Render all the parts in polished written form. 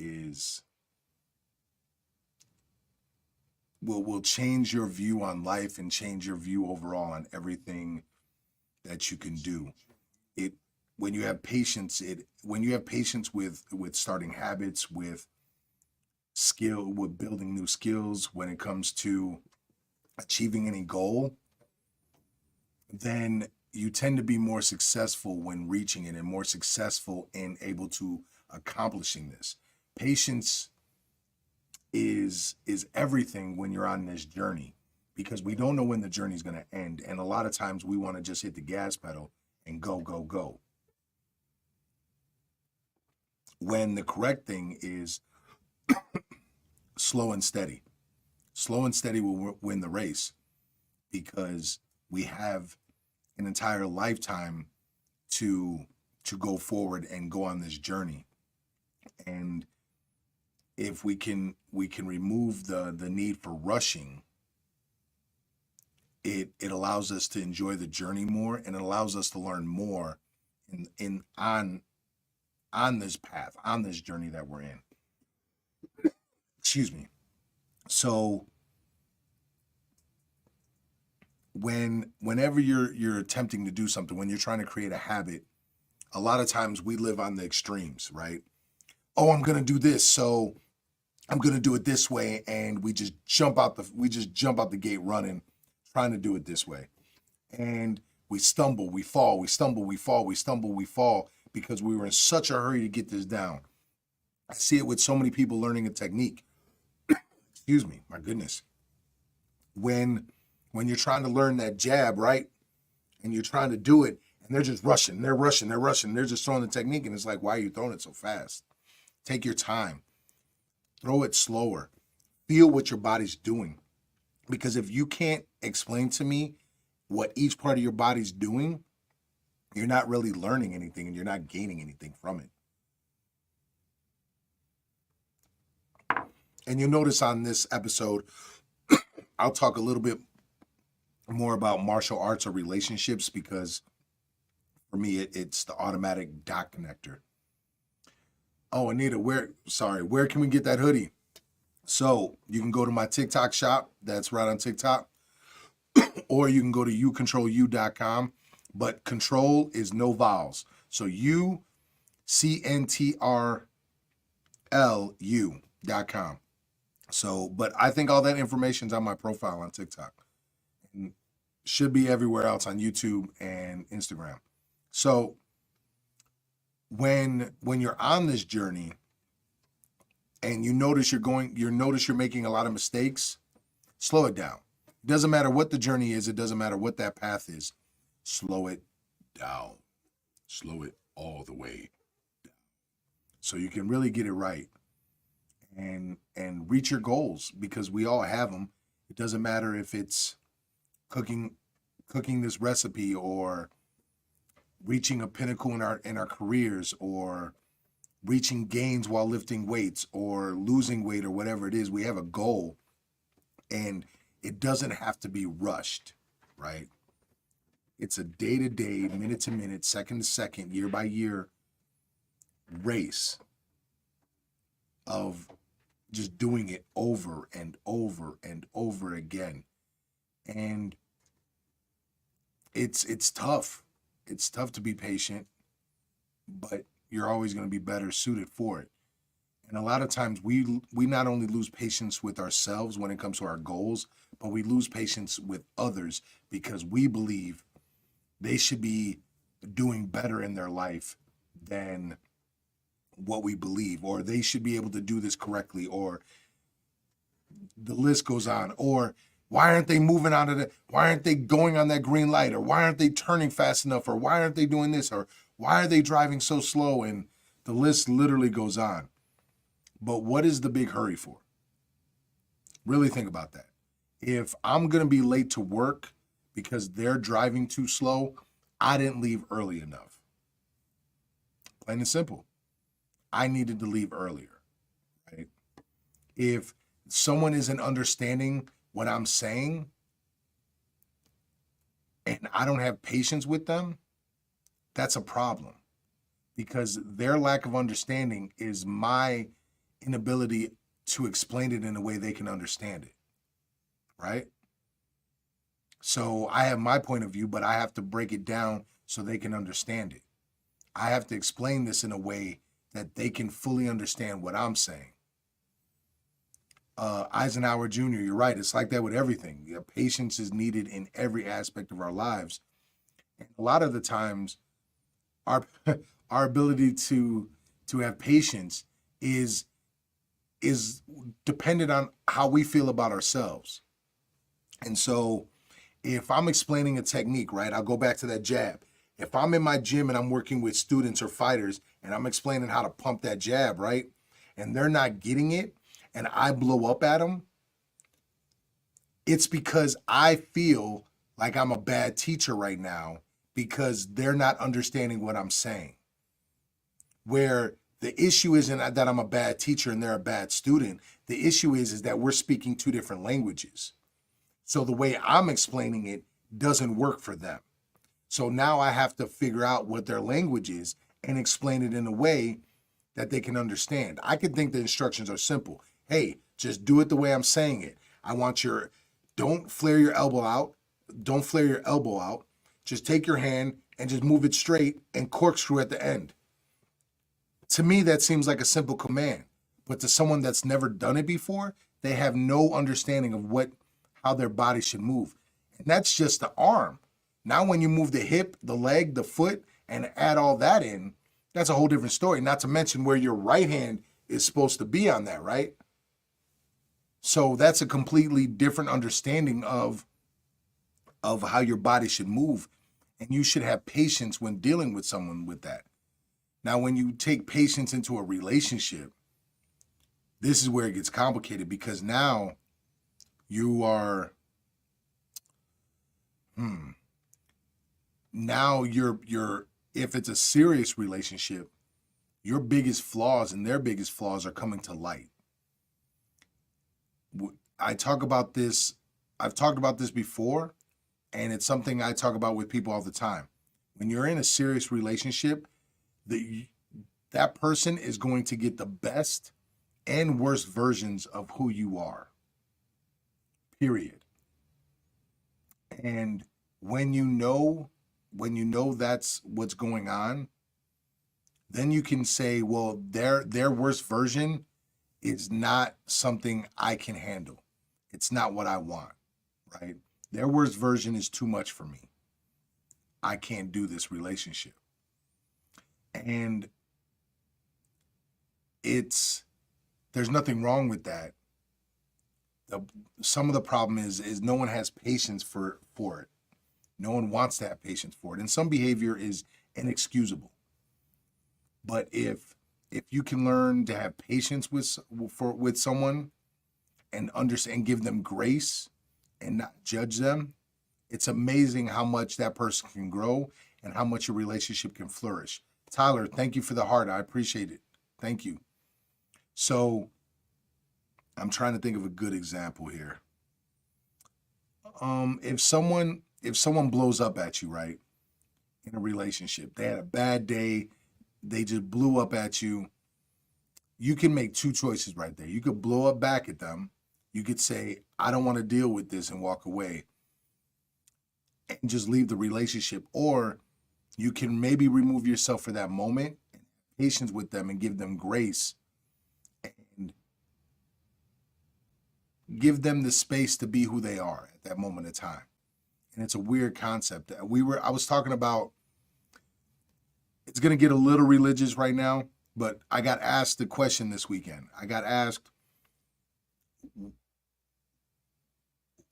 is will change your view on life and change your view overall on everything that you can do. It when you have patience, it when you have patience with starting habits, with with building new skills, when it comes to achieving any goal, then you tend to be more successful when reaching it and more successful in able to accomplishing this. Patience is everything when you're on this journey, because we don't know when the journey is going to end, and a lot of times we want to just hit the gas pedal and go go go, when the correct thing is slow and steady. Slow and steady will win the race, because we have an entire lifetime to go forward and go on this journey. And if we can remove the need for rushing, it allows us to enjoy the journey more, and it allows us to learn more in on this path, on this journey that we're in. Excuse me. So whenever you're attempting to do something, when you're trying to create a habit, a lot of times we live on the extremes, right? Oh, I'm gonna do this, so I'm gonna do it this way, and we just jump out the gate running, trying to do it this way. And we stumble, we fall, we stumble, we fall, we stumble, we fall, because we were in such a hurry to get this down. I see it with so many people learning a technique. Excuse me, my goodness. When when you're trying to learn that jab, right? And you're trying to do it, and they're just rushing, they're rushing, they're rushing, they're just throwing the technique, and it's like, why are you throwing it so fast? Take your time, throw it slower, feel what your body's doing. Because if you can't explain to me what each part of your body's doing, you're not really learning anything and you're not gaining anything from it. And you'll notice on this episode, I'll talk a little bit more about martial arts or relationships, because for me, it's the automatic dot connector. Oh, Anita, where can we get that hoodie? So you can go to my TikTok shop. That's right on TikTok. Or you can go to youcontrolu.com. But control is no vowels. So UCNTRLU.com. So, but I think all that information's on my profile on TikTok. And should be everywhere else on YouTube and Instagram. So when you're on this journey and you notice you're making a lot of mistakes, slow it down. It doesn't matter what the journey is, it doesn't matter what that path is. Slow it down. Slow it all the way down. So you can really get it right and reach your goals, because we all have them. It doesn't matter if it's cooking this recipe, or reaching a pinnacle in our careers, or reaching gains while lifting weights, or losing weight, or whatever it is. We have a goal, and it doesn't have to be rushed, right? It's a day-to-day, minute-to-minute, second-to-second, year-by-year race of just doing it over and over and over again. And it's tough. It's tough to be patient, but you're always going to be better suited for it. And a lot of times we not only lose patience with ourselves when it comes to our goals, but we lose patience with others, because we believe they should be doing better in their life than what we believe, or they should be able to do this correctly, or the list goes on. Or why aren't they moving out of the, why aren't they going on that green light, or why aren't they turning fast enough, or why aren't they doing this, or why are they driving so slow? And the list literally goes on. But what is the big hurry for? Really think about that. If I'm going to be late to work because they're driving too slow, I didn't leave early enough. Plain and simple. I needed to leave earlier, right? If someone isn't understanding what I'm saying and I don't have patience with them, that's a problem, because their lack of understanding is my inability to explain it in a way they can understand it, right? So I have my point of view, but I have to break it down so they can understand it. I have to explain this in a way that they can fully understand what I'm saying. Eisenhower Jr., you're right. It's like that with everything. Yeah, patience is needed in every aspect of our lives. And a lot of the times, our our ability to have patience is dependent on how we feel about ourselves. And so if I'm explaining a technique, right, I'll go back to that jab. If I'm in my gym and I'm working with students or fighters and I'm explaining how to pump that jab, right, and they're not getting it and I blow up at them, it's because I feel like I'm a bad teacher right now because they're not understanding what I'm saying. Where the issue isn't that I'm a bad teacher and they're a bad student. The issue is that we're speaking two different languages. So the way I'm explaining it doesn't work for them. So now I have to figure out what their language is and explain it in a way that they can understand. I could think the instructions are simple. Hey, just do it the way I'm saying it. I want don't flare your elbow out. Don't flare your elbow out. Just take your hand and just move it straight and corkscrew at the end. To me, that seems like a simple command. But to someone that's never done it before, they have no understanding of how their body should move. And that's just the arm. Now, when you move the hip, the leg, the foot, and add all that in, that's a whole different story. Not to mention where your right hand is supposed to be on that, right? So that's a completely different understanding of how your body should move. And you should have patience when dealing with someone with that. Now, when you take patience into a relationship, this is where it gets complicated because now you are, now you're if it's a serious relationship, your biggest flaws and their biggest flaws are coming to light. I've talked about this before, and it's something I talk about with people all the time. When you're in a serious relationship, that person is going to get the best and worst versions of who you are. Period. And when you know that's what's going on, then you can say, well, their worst version is not something I can handle. It's not what I want, right? Their worst version is too much for me. I can't do this relationship. And there's nothing wrong with that. Some of the problem is no one has patience for it. No one wants to have patience for it. And some behavior is inexcusable. But if you can learn to have patience with someone and understand, give them grace and not judge them, it's amazing how much that person can grow and how much your relationship can flourish. Tyler, thank you for the heart. I appreciate it. Thank you. So I'm trying to think of a good example here. If someone blows up at you, right, in a relationship, they had a bad day, they just blew up at you, you can make two choices right there. You could blow up back at them. You could say, I don't want to deal with this and walk away and just leave the relationship. Or you can maybe remove yourself for that moment, patience with them, and give them grace and give them the space to be who they are at that moment in time. And it's a weird concept. I was talking about, it's going to get a little religious right now, but I got asked the question this weekend. I got asked,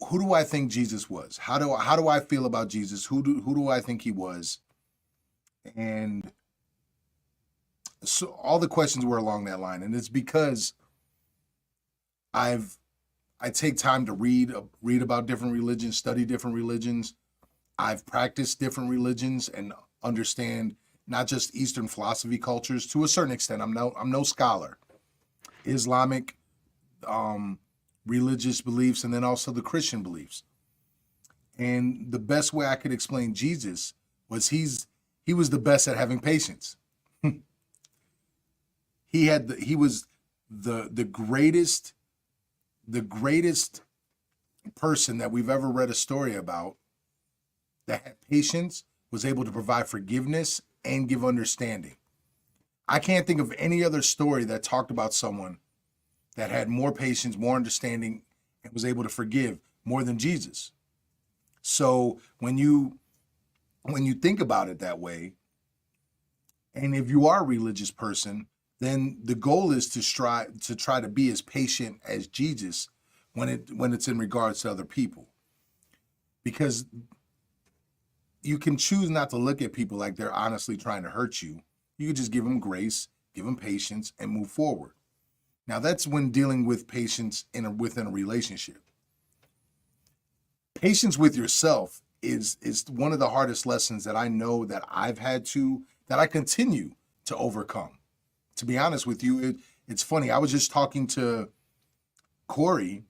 who do I think Jesus was? How do I feel about Jesus? Who do I think he was? And so all the questions were along that line. And it's because I take time to read about different religions, study different religions. I've practiced different religions and understand not just Eastern philosophy cultures to a certain extent. I'm no scholar. Islamic religious beliefs, and then also the Christian beliefs. And the best way I could explain Jesus was he was the best at having patience. He was the greatest person that we've ever read a story about that had patience was able to provide forgiveness and give understanding. I can't think of any other story that talked about someone that had more patience, more understanding, and was able to forgive more than Jesus. So when you think about it that way, and if you are a religious person, then the goal is to try to be as patient as Jesus when it's in regards to other people. Because you can choose not to look at people like they're honestly trying to hurt you. You can just give them grace, give them patience, and move forward. Now that's when dealing with patience within a relationship. Patience with yourself is one of the hardest lessons that I know that that I continue to overcome. To be honest with you, it's funny. I was just talking to Corey,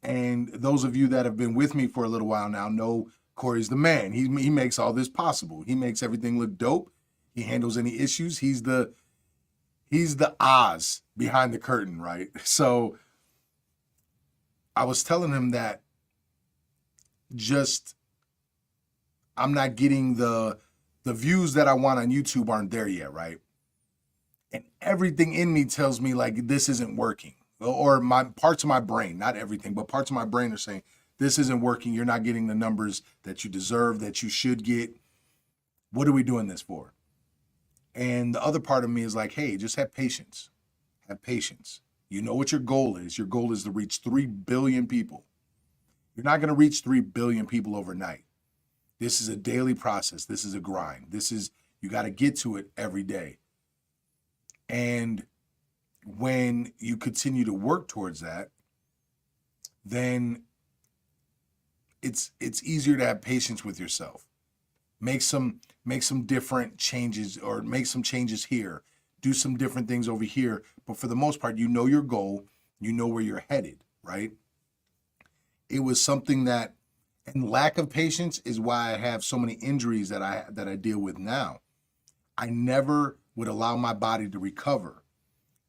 and those of you that have been with me for a little while now know Corey's the man. He makes all this possible. He makes everything look dope. He handles any issues. He's the Oz behind the curtain, right? So I was telling him that I'm not getting the views that I want on YouTube aren't there yet, right? And everything in me tells me like this isn't working. Or my parts of my brain, not everything, but parts of my brain are saying this isn't working. You're not getting the numbers that you deserve, that you should get. What are we doing this for? And the other part of me is like, hey, just have patience. Have patience. You know what your goal is. Your goal is to reach 3 billion people. You're not going to reach 3 billion people overnight. This is a daily process. This is a grind. You got to get to it every day. And when you continue to work towards that, then it's easier to have patience with yourself. Make some different changes, or make some changes here. Do some different things over here. But for the most part, you know your goal. You know where you're headed, right? It was something that, and lack of patience is why I have so many injuries that I deal with now. I never would allow my body to recover.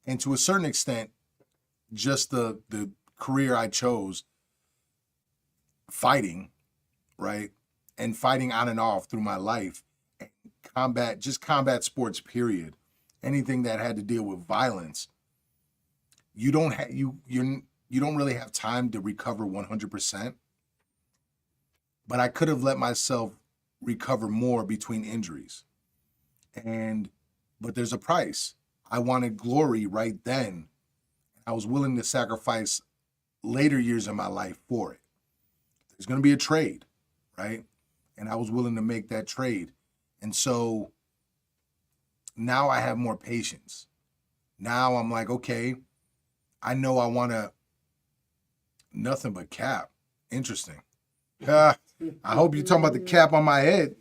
And to a certain extent, just the career I chose, fighting, right? And fighting on and off through my life, and combat sports, period. Anything that had to deal with violence, you don't really have time to recover 100%. But I could have let myself recover more between injuries. But there's a price. I wanted glory right then. I was willing to sacrifice later years of my life for it. There's going to be a trade, right? And I was willing to make that trade. And so now I have more patience. Now I'm like, okay, I know I want to nothing but cap. Interesting. I hope you're talking about the cap on my head,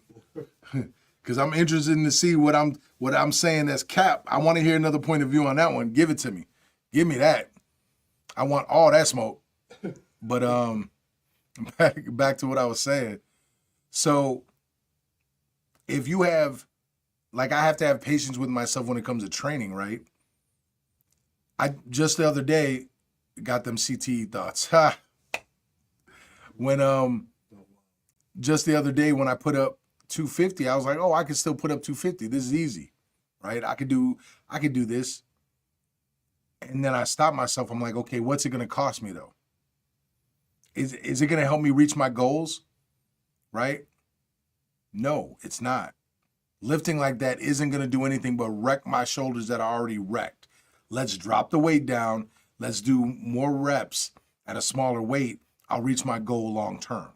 because I'm interested to see what I'm saying that's cap. I want to hear another point of view on that one. Give it to me. Give me that. I want all that smoke. But back to what I was saying. So if you have, like, I have to have patience with myself when it comes to training, right? I just the other day got them CTE thoughts. When just the other day when I put up 250, I was like, oh, I can still put up 250. This is easy, right? I could do this. And then I stopped myself. I'm like, okay, what's it going to cost me though? Is it going to help me reach my goals? Right? No, it's not. Lifting like that isn't going to do anything but wreck my shoulders that are already wrecked. Let's drop the weight down. Let's do more reps at a smaller weight. I'll reach my goal long term,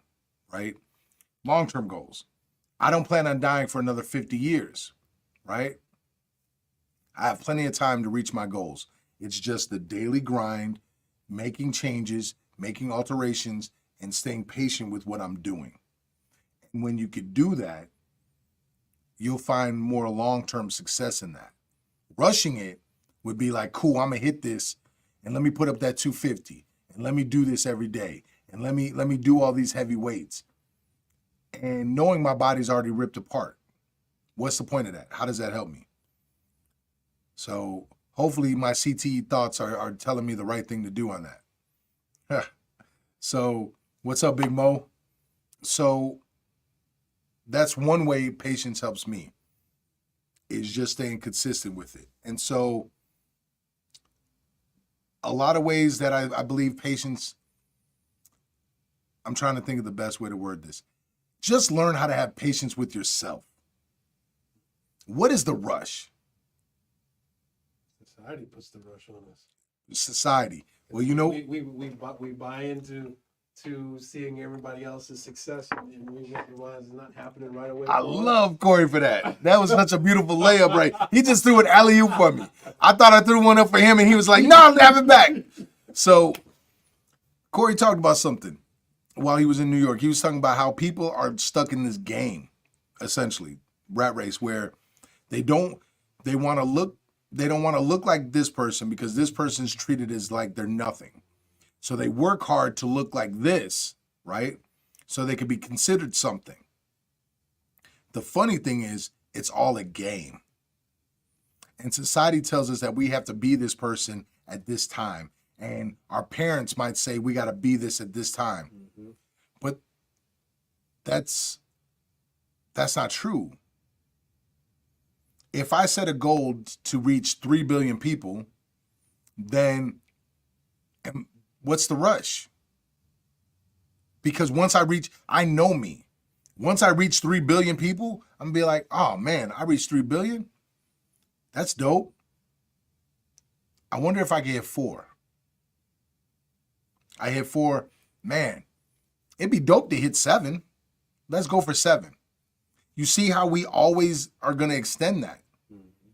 right? Long-term goals. I don't plan on dying for another 50 years, right? I have plenty of time to reach my goals. It's just the daily grind, making changes, making alterations, and staying patient with what I'm doing. And when you could do that, you'll find more long-term success in that. Rushing it would be like, cool, I'm gonna hit this, and let me put up that 250, and let me do this every day, and let me do all these heavy weights. And knowing my body's already ripped apart, what's the point of that? How does that help me? So hopefully my CTE thoughts are telling me the right thing to do on that. So what's up, Big Mo? So that's one way patience helps me, is just staying consistent with it. And so a lot of ways that I believe patience, I'm trying to think of the best way to word this. Just learn how to have patience with yourself. What is the rush? Society puts the rush on us. Society. Well, you know, we buy into seeing everybody else's success, and we realize it's not happening right away. I love Corey for that. That was such a beautiful layup, right? He just threw an alley-oop for me. I thought I threw one up for him, and he was like, "No, I'm having it back." So Corey talked about something while he was in New York. He was talking about how people are stuck in this game, essentially, rat race, where they don't want to look like this person because this person's treated as like they're nothing. So they work hard to look like this, right? So they could be considered something. The funny thing is, it's all a game. And society tells us that we have to be this person at this time. And our parents might say we got to be this at this time. Mm-hmm. But that's not true. If I set a goal to reach 3 billion people, then what's the rush? Because I know me. Once I reach 3 billion people, I'm gonna be like, oh man, I reached 3 billion? That's dope. I wonder if I can hit 4. I hit 4, man, it'd be dope to hit 7. Let's go for 7. You see how we always are gonna extend that. Mm-hmm.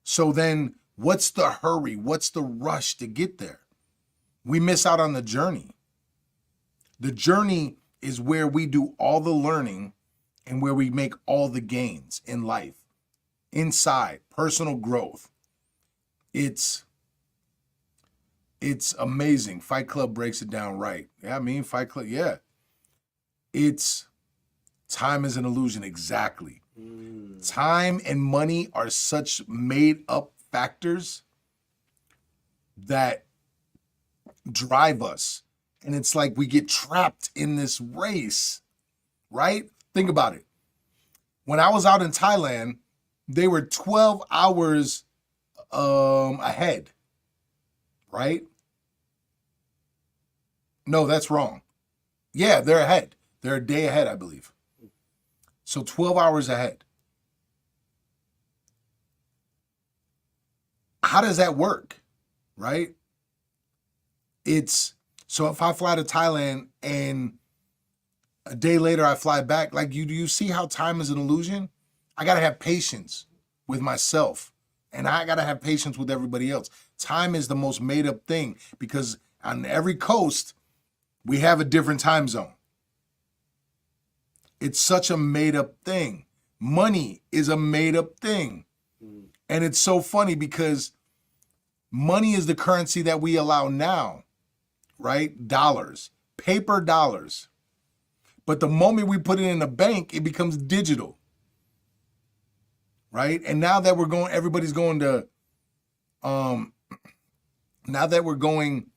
So then what's the hurry? What's the rush to get there? We miss out on the journey. The journey is where we do all the learning and where we make all the gains in life, inside, personal growth. It's amazing. Fight Club breaks it down right. Yeah, I mean, Fight Club, yeah. It's time is an illusion, exactly. Time and money are such made up factors that drive us. And it's like we get trapped in this race, right? Think about it. When I was out in Thailand, they were 12 hours ahead, right? No, that's wrong. Yeah, they're ahead. They're a day ahead, I believe. So 12 hours ahead. How does that work, right? So if I fly to Thailand and a day later I fly back, like do you see how time is an illusion? I got to have patience with myself, and I got to have patience with everybody else. Time is the most made up thing because on every coast, we have a different time zone. It's such a made up thing. Money is a made up thing. And it's so funny because money is the currency that we allow now. Right? Dollars, paper dollars. But the moment we put it in a bank, it becomes digital. Right? And now that everybody's going to, now that we're going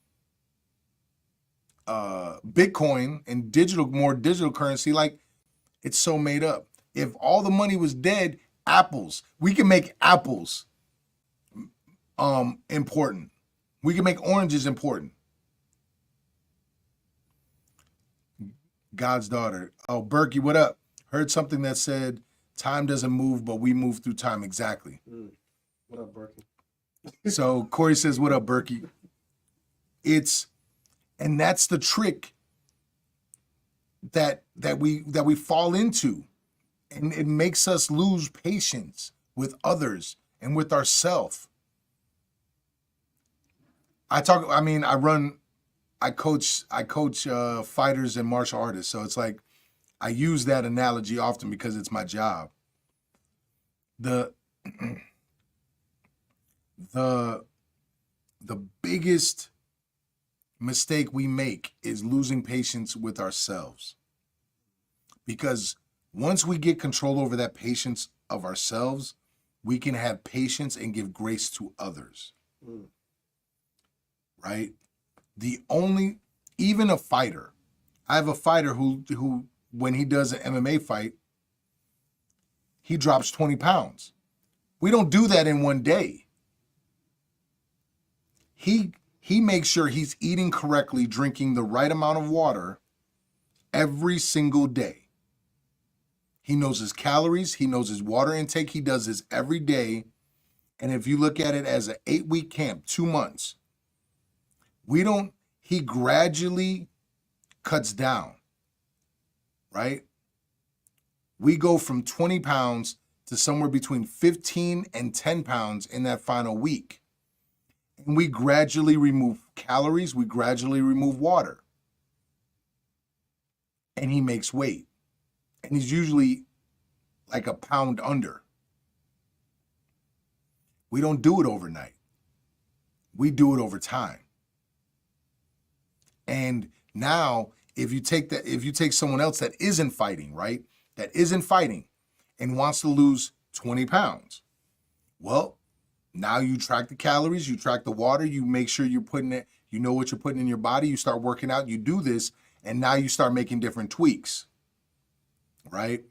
Bitcoin and more digital currency, like it's so made up. If all the money was dead, apples, we can make apples important. We can make oranges important. God's daughter. Oh, Berkey, what up? Heard something that said time doesn't move, but we move through time. Exactly. What up, Berkey? So Corey says, what up, Berkey? And that's the trick that we fall into. And it makes us lose patience with others and with ourselves. I coach fighters and martial artists. So it's like I use that analogy often because it's my job. The biggest mistake we make is losing patience with ourselves. Because once we get control over that patience of ourselves, we can have patience and give grace to others. Mm. Right? Even a fighter, I have a fighter who when he does an MMA fight, he drops 20 pounds. We don't do that in one day. He makes sure he's eating correctly, drinking the right amount of water every single day. He knows his calories, he knows his water intake, he does this every day. And if you look at it as an 8-week camp, 2 months, he gradually cuts down, right? We go from 20 pounds to somewhere between 15 and 10 pounds in that final week. And we gradually remove calories, we gradually remove water. And he makes weight. And he's usually like a pound under. We don't do it overnight. We do it over time. And now, if you take someone else that isn't fighting, right? That isn't fighting and wants to lose 20 pounds. Well, now you track the calories, you track the water, you make sure you're putting it, you know what you're putting in your body, you start working out, you do this, and now you start making different tweaks, right?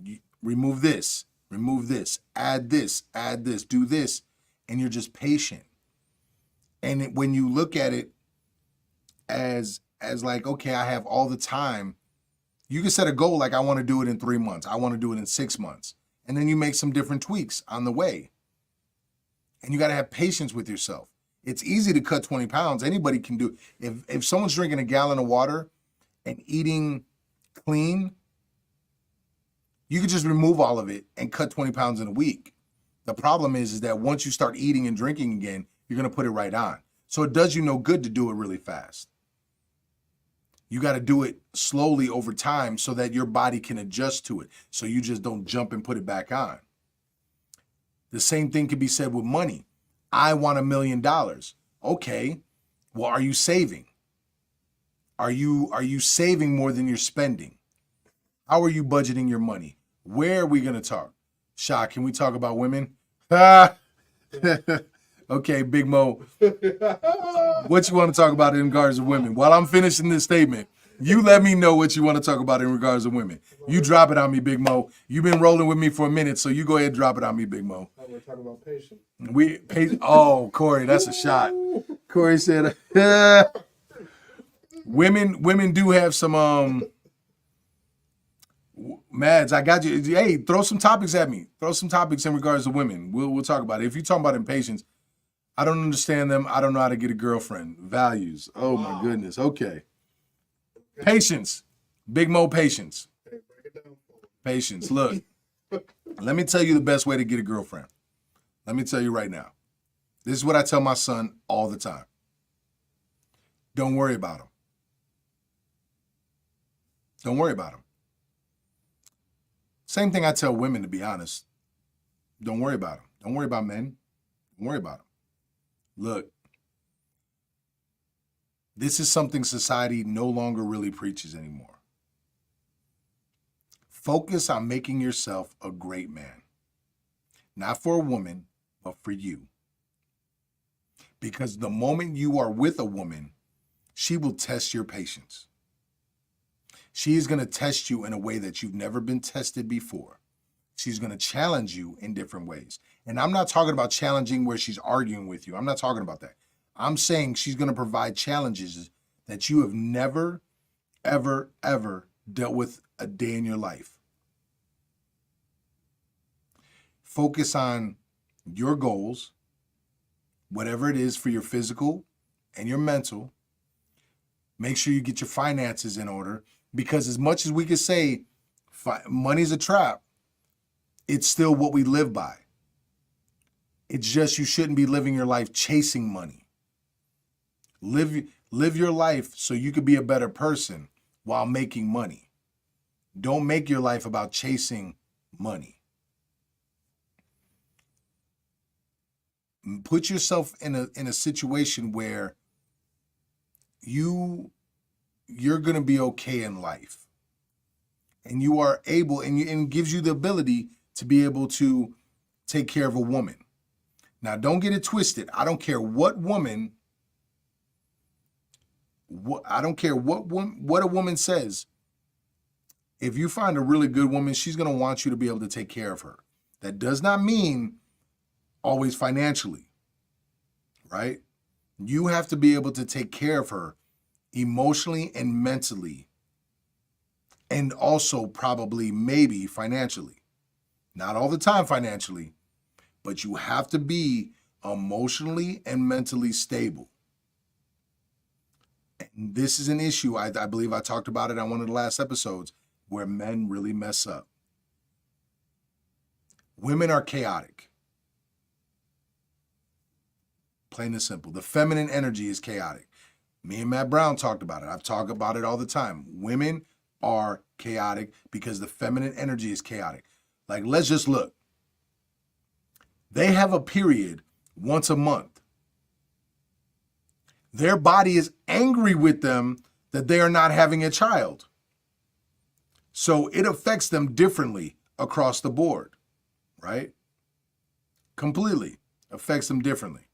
You remove this, add this, do this, and you're just patient. And when you look at it as like, okay, I have all the time, you can set a goal like I want to do it in 3 months, I want to do it in 6 months, and then you make some different tweaks on the way. And you got to have patience with yourself. It's easy to cut 20 pounds. Anybody can do it. If someone's drinking a gallon of water and eating clean, you could just remove all of it and cut 20 pounds in a week. The problem is that once you start eating and drinking again, you're going to put it right on. So it does you no good to do it really fast. You got to do it slowly over time so that your body can adjust to it. So you just don't jump and put it back on. The same thing can be said with money. I want $1 million. Okay, well, are you saving? Are you saving more than you're spending? How are you budgeting your money? Where are we going to talk? Sha, can we talk about women? Okay, Big Mo. What you want to talk about in regards to women? While I'm finishing this statement, you let me know what you want to talk about in regards to women. You drop it on me, Big Mo. You've been rolling with me for a minute, so you go ahead and drop it on me, Big Mo. We're talking about patience. Oh, Corey, that's a shot. Corey said, women do have some Mads, I got you. Hey, throw some topics at me. Throw some topics in regards to women. We'll talk about it. If you're talking about impatience, I don't understand them. I don't know how to get a girlfriend. Values. Oh my goodness. Okay. Patience. Big Mo patience. Patience. Look, let me tell you the best way to get a girlfriend. Let me tell you right now. This is what I tell my son all the time. Don't worry about him. Don't worry about him. Same thing I tell women, to be honest. Don't worry about them. Don't worry about men. Don't worry about them. Look, this is something society no longer really preaches anymore. Focus on making yourself a great man. Not for a woman, but for you. Because the moment you are with a woman, she will test your patience. She is going to test you in a way that you've never been tested before. She's going to challenge you in different ways. And I'm not talking about challenging where she's arguing with you. I'm not talking about that. I'm saying she's going to provide challenges that you have never, ever, ever dealt with a day in your life. Focus on your goals, whatever it is for your physical and your mental. Make sure you get your finances in order. Because as much as we could say money's a trap, it's still what we live by. It's just you shouldn't be living your life chasing money. Live your life so you could be a better person while making money. Don't make your life about chasing money. Put yourself in a situation where you're going to be okay in life. And you are able, and it gives you the ability to be able to take care of a woman. Now, don't get it twisted. I don't care what woman, I don't care what a woman says. If you find a really good woman, she's going to want you to be able to take care of her. That does not mean always financially, right? You have to be able to take care of her emotionally and mentally, and also probably maybe financially. Not all the time financially, but you have to be emotionally and mentally stable. And this is an issue, I believe I talked about it on one of the last episodes, where men really mess up. Women are chaotic. Plain and simple. The feminine energy is chaotic. Me and Matt Brown talked about it. I've talked about it all the time. Women are chaotic because the feminine energy is chaotic. Like, let's just look. They have a period once a month. Their body is angry with them that they are not having a child. So it affects them differently across the board, right? Completely affects them differently.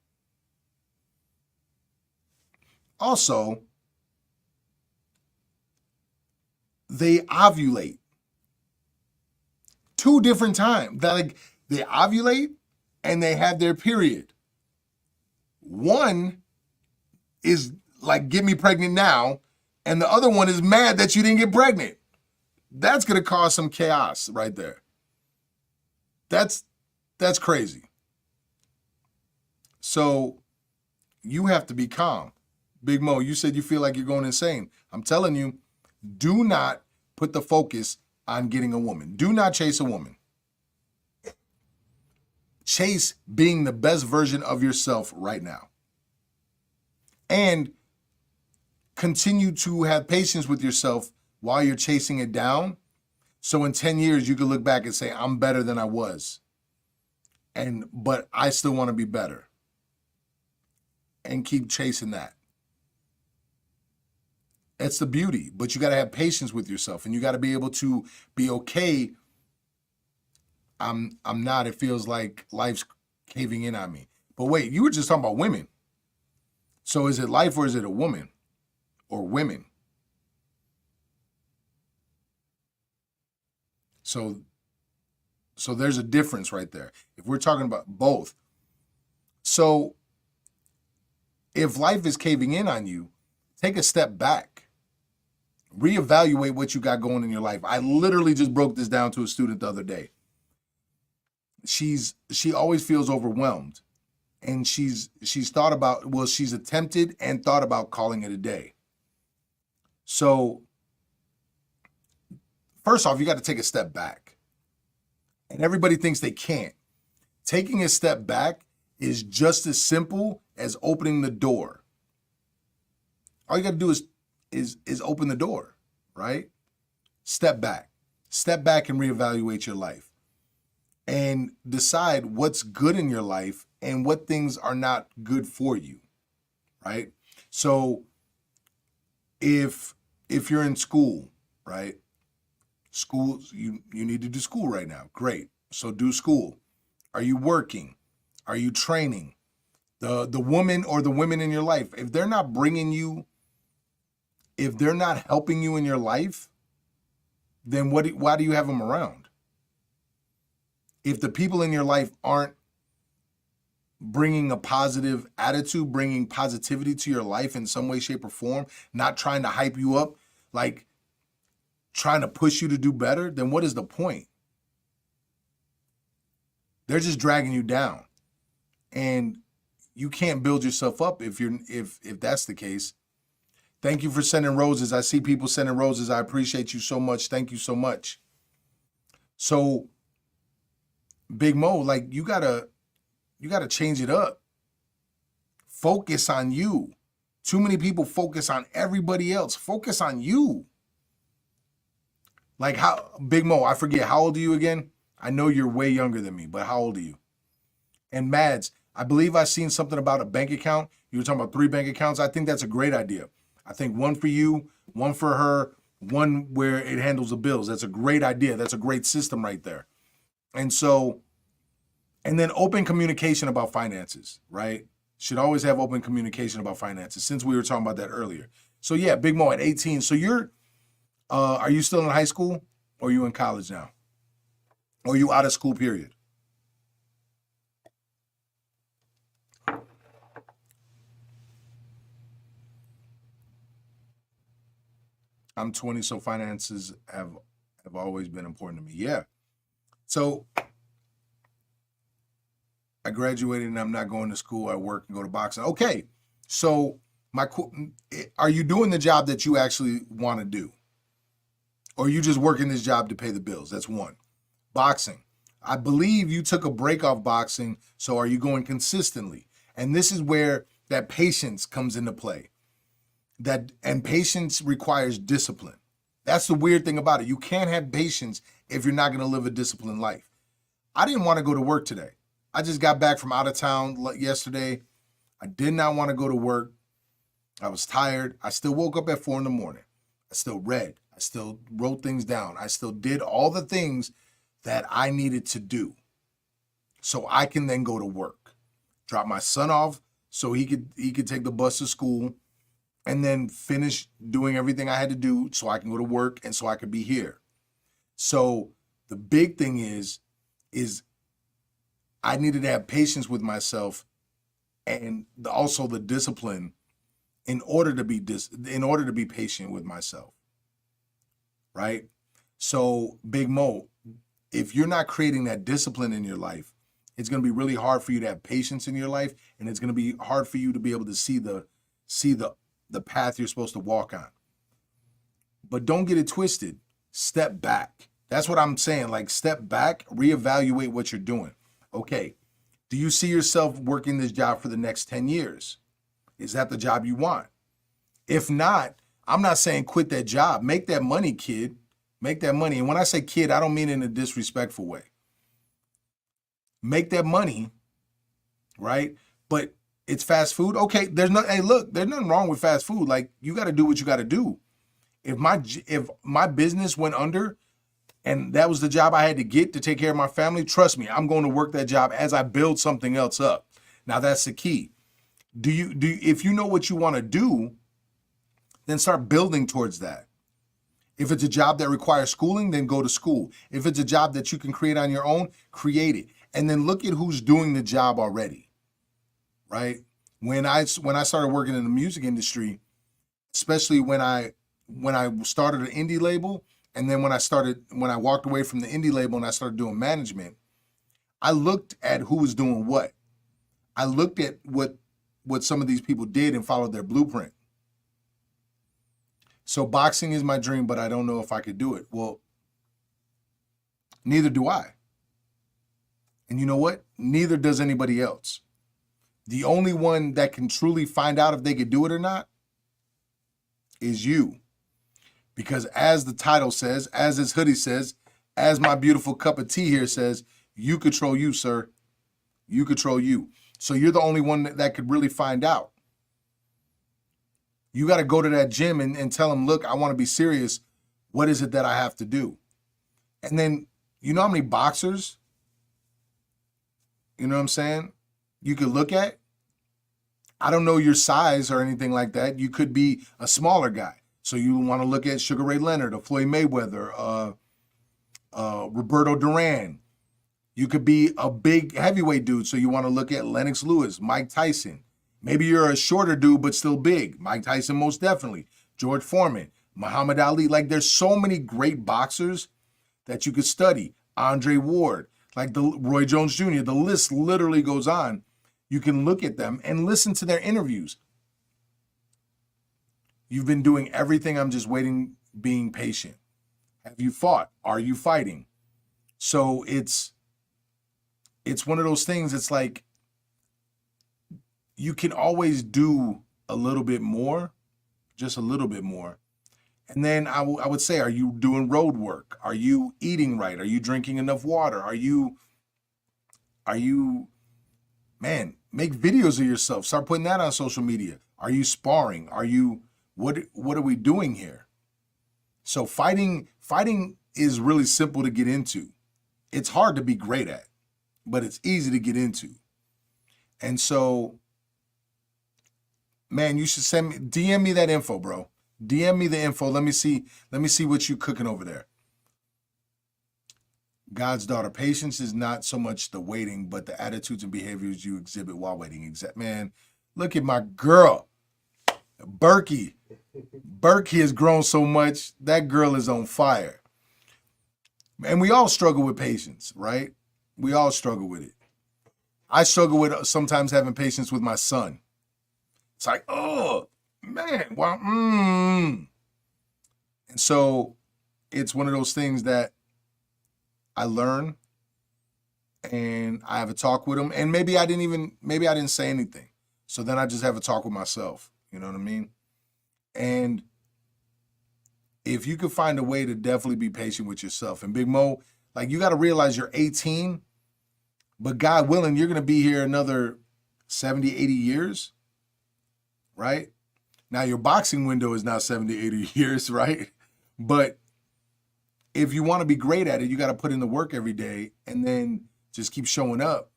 Also, they ovulate 2 different times. Like, they ovulate and they have their period. One is like, get me pregnant now, and the other one is mad that you didn't get pregnant. That's going to cause some chaos right there. That's crazy. So you have to be calm. Big Mo, you said you feel like you're going insane. I'm telling you, do not put the focus on getting a woman. Do not chase a woman. Chase being the best version of yourself right now. And continue to have patience with yourself while you're chasing it down. So in 10 years, you can look back and say, I'm better than I was. But I still want to be better. And keep chasing that. That's the beauty. But you got to have patience with yourself, and you got to be able to be okay. I'm not. It feels like life's caving in on me. But wait, you were just talking about women. So is it life or is it a woman or women? So there's a difference right there. If we're talking about both. So if life is caving in on you, take a step back. Reevaluate what you got going in your life. I literally just broke this down to a student the other day. She always feels overwhelmed. And she's thought about, she's attempted and thought about calling it a day. So first off, you got to take a step back. And everybody thinks they can't. Taking a step back is just as simple as opening the door. All you got to do is open the door, right? Step back. Step back and reevaluate your life. And decide what's good in your life and what things are not good for you, right? So if you're in school, right? School, you need to do school right now. Great. So do school. Are you working? Are you training? The woman or the women in your life, if they're not bringing you, if they're not helping you in your life, then why do you have them around? If the people in your life aren't bringing a positive attitude, bringing positivity to your life in some way, shape, or form, not trying to hype you up, like trying to push you to do better, then what is the point? They're just dragging you down. And you can't build yourself up if that's the case. Thank you for sending roses. I see people sending roses. I appreciate you so much. Thank you so much. So Big Mo, like you gotta change it up. Focus on you. Too many people focus on everybody else. Focus on you. Like how, Big Mo, I forget, how old are you again? I know you're way younger than me, but how old are you? And Mads, I believe I've seen something about a bank account. You were talking about 3 bank accounts. I think that's a great idea. I think one for you, one for her, one where it handles the bills. That's a great idea. That's a great system right there. And And then open communication about finances, right? Should always have open communication about finances, since we were talking about that earlier. So yeah, Big Mo at 18. So are you still in high school, or are you in college now? Or are you out of school period? I'm 20, so finances have always been important to me. Yeah. So I graduated and I'm not going to school. I work and go to boxing. Okay. So are you doing the job that you actually want to do? Or are you just working this job to pay the bills? That's one. Boxing. I believe you took a break off boxing. So are you going consistently? And this is where that patience comes into play. And patience requires discipline. That's the weird thing about it. You can't have patience if you're not going to live a disciplined life. I didn't want to go to work today. I just got back from out of town yesterday. I did not want to go to work. I was tired. I still woke up at 4 a.m. I still read. I still wrote things down. I still did all the things that I needed to do so I can then go to work. Drop my son off so he could take the bus to school, and then finish doing everything I had to do so I can go to work and so I could be here. So the big thing is I needed to have patience with myself, and also the discipline in order to be patient with myself. Right? So Big Mo, if you're not creating that discipline in your life, it's going to be really hard for you to have patience in your life, and it's going to be hard for you to be able to see the path you're supposed to walk on. But don't get it twisted. Step back. That's what I'm saying. Like, step back, reevaluate what you're doing. Okay, do you see yourself working this job for the next 10 years? Is that the job you want? If not, I'm not saying quit that job. Make that money, kid. Make that money. And when I say kid, I don't mean in a disrespectful way. Make that money, right? But it's fast food. Okay, there's nothing wrong with fast food. Like, you got to do what you got to do. If my business went under and that was the job I had to get to take care of my family, trust me, I'm going to work that job as I build something else up. Now that's the key. If you know what you want to do, then start building towards that. If it's a job that requires schooling, then go to school. If it's a job that you can create on your own, create it. And then look at who's doing the job already. Right? When I started working in the music industry, especially when I started an indie label, and then when I walked away from the indie label and I started doing management, I looked at who was doing what. I looked at what some of these people did and followed their blueprint. So boxing is my dream, but I don't know if I could do it. Well, neither do I. And you know what? Neither does anybody else. The only one that can truly find out if they could do it or not is you. Because as the title says, as this hoodie says, as my beautiful cup of tea here says, you control you, sir. You control you. So you're the only one that could really find out. You got to go to that gym and tell them, look, I want to be serious. What is it that I have to do? And then, you know how many boxers, you know what I'm saying, you could look at? I don't know your size or anything like that. You could be a smaller guy. So you want to look at Sugar Ray Leonard or Floyd Mayweather, Roberto Duran. You could be a big heavyweight dude. So you want to look at Lennox Lewis, Mike Tyson. Maybe you're a shorter dude, but still big. Mike Tyson, most definitely. George Foreman, Muhammad Ali. Like, there's so many great boxers that you could study. Andre Ward, like the Roy Jones Jr. The list literally goes on. You can look at them and listen to their interviews. You've been doing everything. I'm just waiting, being patient. Have you fought? Are you fighting? So it's one of those things. It's like, you can always do a little bit more, just a little bit more. And then I would say, are you doing road work? Are you eating right? Are you drinking enough water? Are you, man, make videos of yourself. Start putting that on social media. Are you sparring? What are we doing here? So fighting is really simple to get into. It's hard to be great at. but it's easy to get into. And so, man, you should DM me that info, bro. DM me the info. Let me see what you cooking over there. God's daughter, patience is not so much the waiting, but the attitudes and behaviors you exhibit while waiting. Man, look at my girl, Berkey. Berkey has grown so much. That girl is on fire. And we all struggle with patience, right? We all struggle with it. I struggle with sometimes having patience with my son. It's like, oh, man, well, And so it's one of those things that I learn, and I have a talk with him, and maybe I didn't say anything. So then I just have a talk with myself. You know what I mean? And if you could find a way to definitely be patient with yourself, and Big Mo, like, you got to realize you're 18, but God willing, you're going to be here another 70, 80 years, right? Now your boxing window is now 70, 80 years, right? But if you want to be great at it, you got to put in the work every day and then just keep showing up.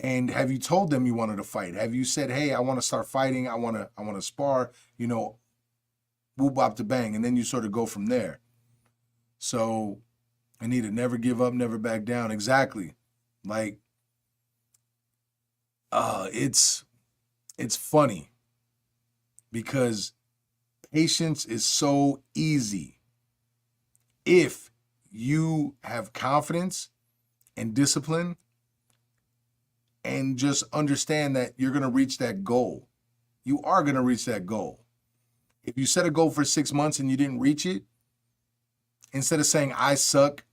And have you told them you wanted to fight? Have you said, hey, I want to start fighting. I want to spar, whoop, bop, to bang. And then you sort of go from there. So I need to never give up, never back down. Exactly. Like, it's funny because patience is so easy if you have confidence and discipline and just understand that you're going to reach that goal. You are going to reach that goal. If you set a goal for 6 months and you didn't reach it, instead of saying I suck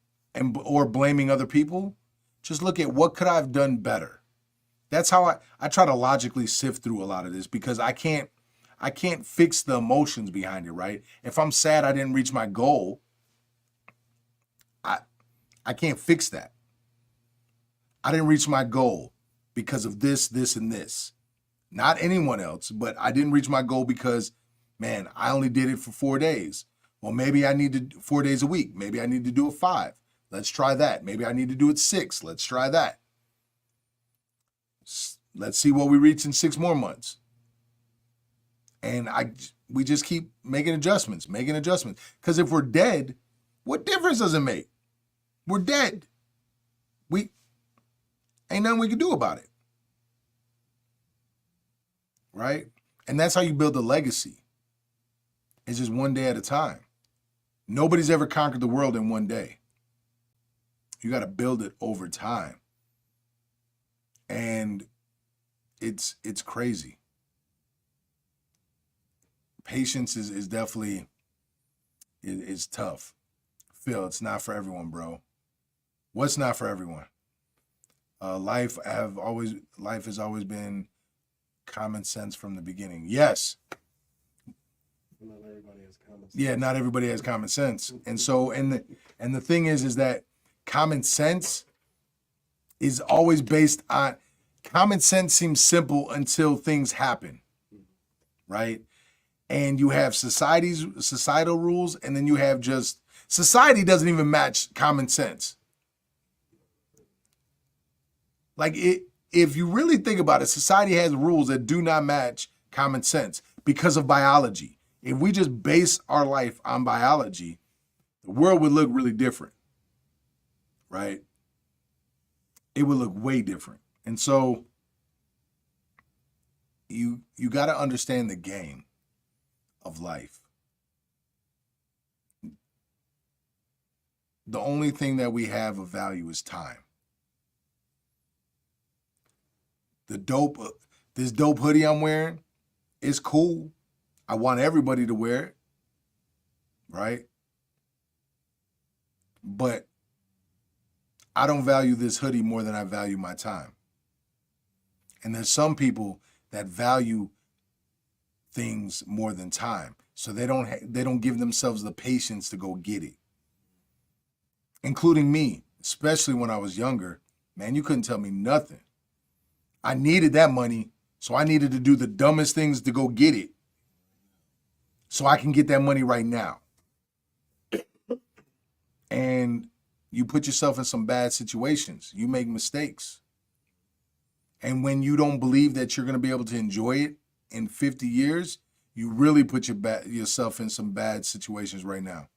or blaming other people, just look at what could I have done better. That's how I try to logically sift through a lot of this, because I can't fix the emotions behind it, right? If I'm sad I didn't reach my goal, I can't fix that. I didn't reach my goal because of this, this, and this. Not anyone else, but I didn't reach my goal because, man, I only did it for 4 days. Well, maybe I need to do 4 days a week. Maybe I need to do it 5. Let's try that. Maybe I need to do it 6. Let's try that. Let's see what we reach in 6 more months. And we just keep making adjustments. Because if we're dead, what difference does it make? We're dead. Ain't nothing we can do about it. Right? And that's how you build a legacy. It's just one day at a time. Nobody's ever conquered the world in one day. You got to build it over time. And it's crazy. Patience is definitely is tough. Phil, it's not for everyone, bro. What's not for everyone? Life has always been common sense from the beginning. Yes. Not everybody has common sense. Yeah, not everybody has common sense. And so and the thing is that common sense is always based on, common sense seems simple until things happen. Right? And you have societal rules, and then you have just society doesn't even match common sense. Like, if you really think about it, society has rules that do not match common sense because of biology. If we just base our life on biology, the world would look really different, right? It would look way different. And so you got to understand the game of life. The only thing that we have of value is time. This dope hoodie I'm wearing is cool. I want everybody to wear it, right? But I don't value this hoodie more than I value my time. And there's some people that value things more than time, so they don't give themselves the patience to go get it. Including me, especially when I was younger. Man, you couldn't tell me nothing. I needed that money, so I needed to do the dumbest things to go get it, so I can get that money right now. And you put yourself in some bad situations. You make mistakes. And when you don't believe that you're going to be able to enjoy it in 50 years, you really put yourself in some bad situations right now.